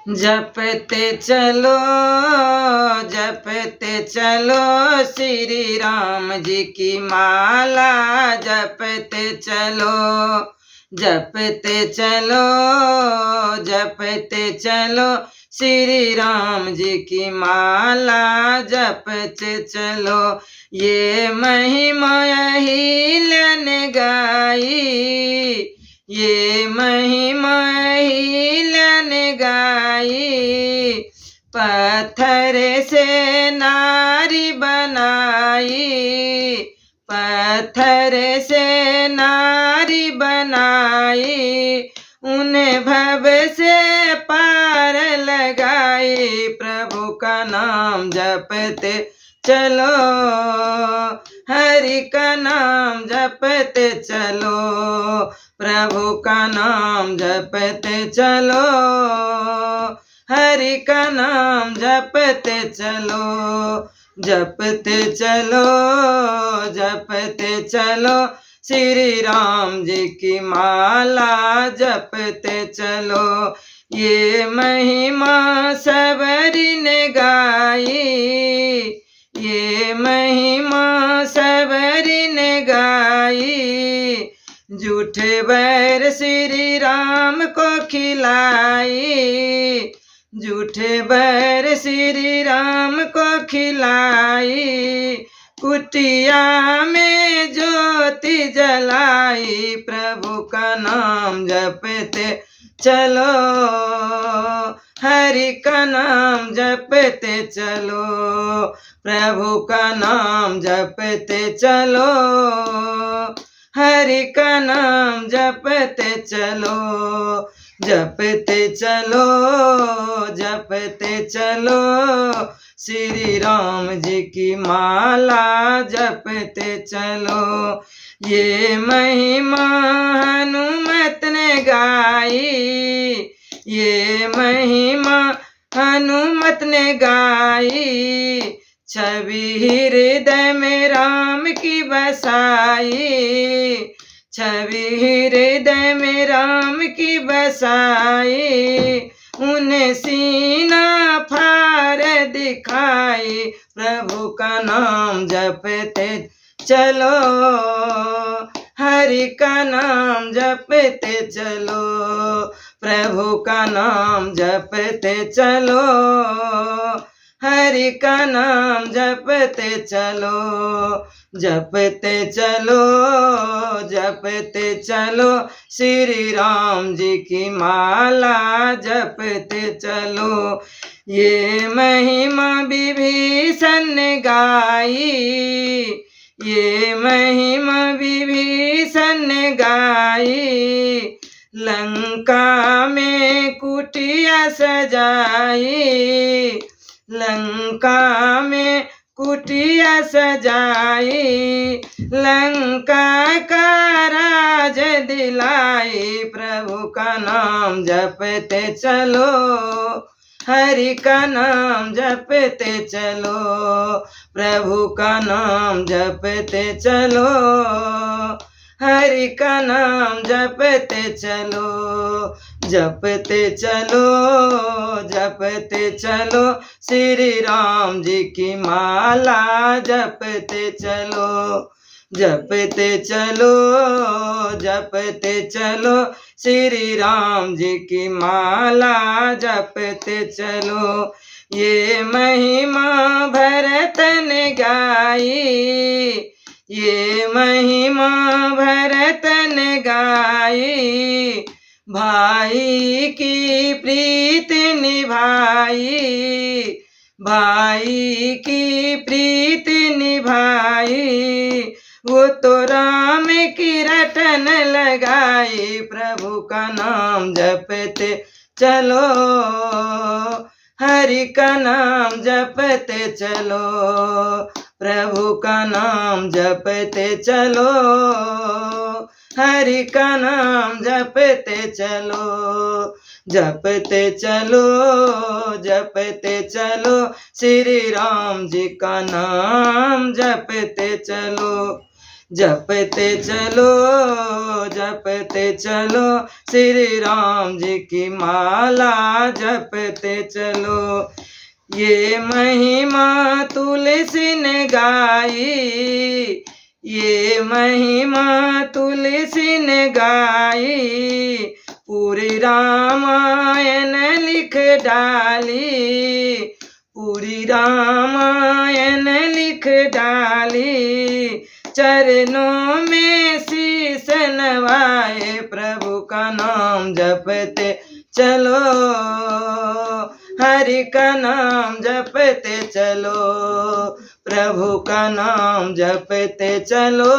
जपते चलो जपते चलो श्री राम जी की माला जपते चलो जपते चलो जपते चलो श्री राम जी की माला जपते चलो। ये महिमा अहिल्यान गाई ये महिमा अहिल्यान गाई पत्थर से नारी बनाई पत्थर से नारी बनाई उन्हें भव से पार लगाई। प्रभु का नाम जपते चलो हरि का नाम जपते चलो प्रभु का नाम जपते चलो हरि का नाम जपते चलो जपते चलो जपते चलो श्री राम जी की माला जपते चलो। ये महिमा सबरी ने गाई ये महिमा सबरी ने गाई झूठे बैर श्री राम को खिलाई झूठे बैर श्री राम को खिलाई कुटिया में ज्योति जलाई। प्रभु का नाम जपते चलो हरि का नाम जपते चलो प्रभु का नाम जपते चलो हरि का नाम जपते चलो जपते चलो जपते चलो श्री राम जी की माला जपते चलो। ये महिमा हनुमत ने गाई ये महिमा हनुमत ने गाई छवि हृदय में राम की बसाई छवि हृदय में राम की बसाई उन्हें सीना फाड़ दिखाई। प्रभु का नाम जपते चलो हरि का नाम जपते चलो प्रभु का नाम जपते चलो हरि का नाम जपते चलो जपते चलो जपते चलो श्री राम जी की माला जपते चलो। ये महिमा विभीषण ने गाई ये महिमा विभीषण ने गाई लंका में कुटिया सजाई लंका में कुटिया सजाई लंका का राज दिलाई। प्रभु का नाम जपते चलो हरि का नाम जपते चलो प्रभु का नाम जपते चलो हरि का नाम जपते चलो जपते चलो जपते चलो श्री राम जी की माला जपते चलो जपते चलो जपते चलो श्री राम जी की माला जपते चलो। ये महिमा भरत ने गाई ये महिमा भरत ने गाई भाई की प्रीत निभाई भाई की प्रीत निभाई वो तो राम की रटन लगाई। प्रभु का नाम जपते चलो हरि का नाम जपते चलो प्रभु का नाम जपते चलो हरि का नाम जपते चलो जपते चलो जपते चलो श्री राम जी का नाम जपते चलो जपते चलो श्री राम जी की माला जपते चलो। ये महिमा तुलसी ने गाई, ये महिमा तुलसी ने गाई, पूरी रामायण लिख डाली, पूरी रामायण लिख डाली। चरणों में शीश नवाए, प्रभु का नाम जपते चलो, हरि का नाम जपते चलो, प्रभु का नाम जपते चलो,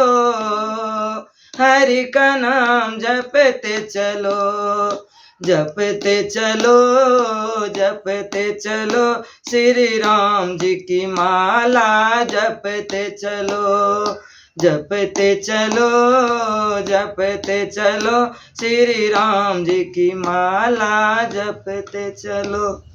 हरि का नाम जपते चलो। जपते चलो श्री राम जी की माला जपते चलो, जपते चलो श्री राम जी की माला जपते चलो।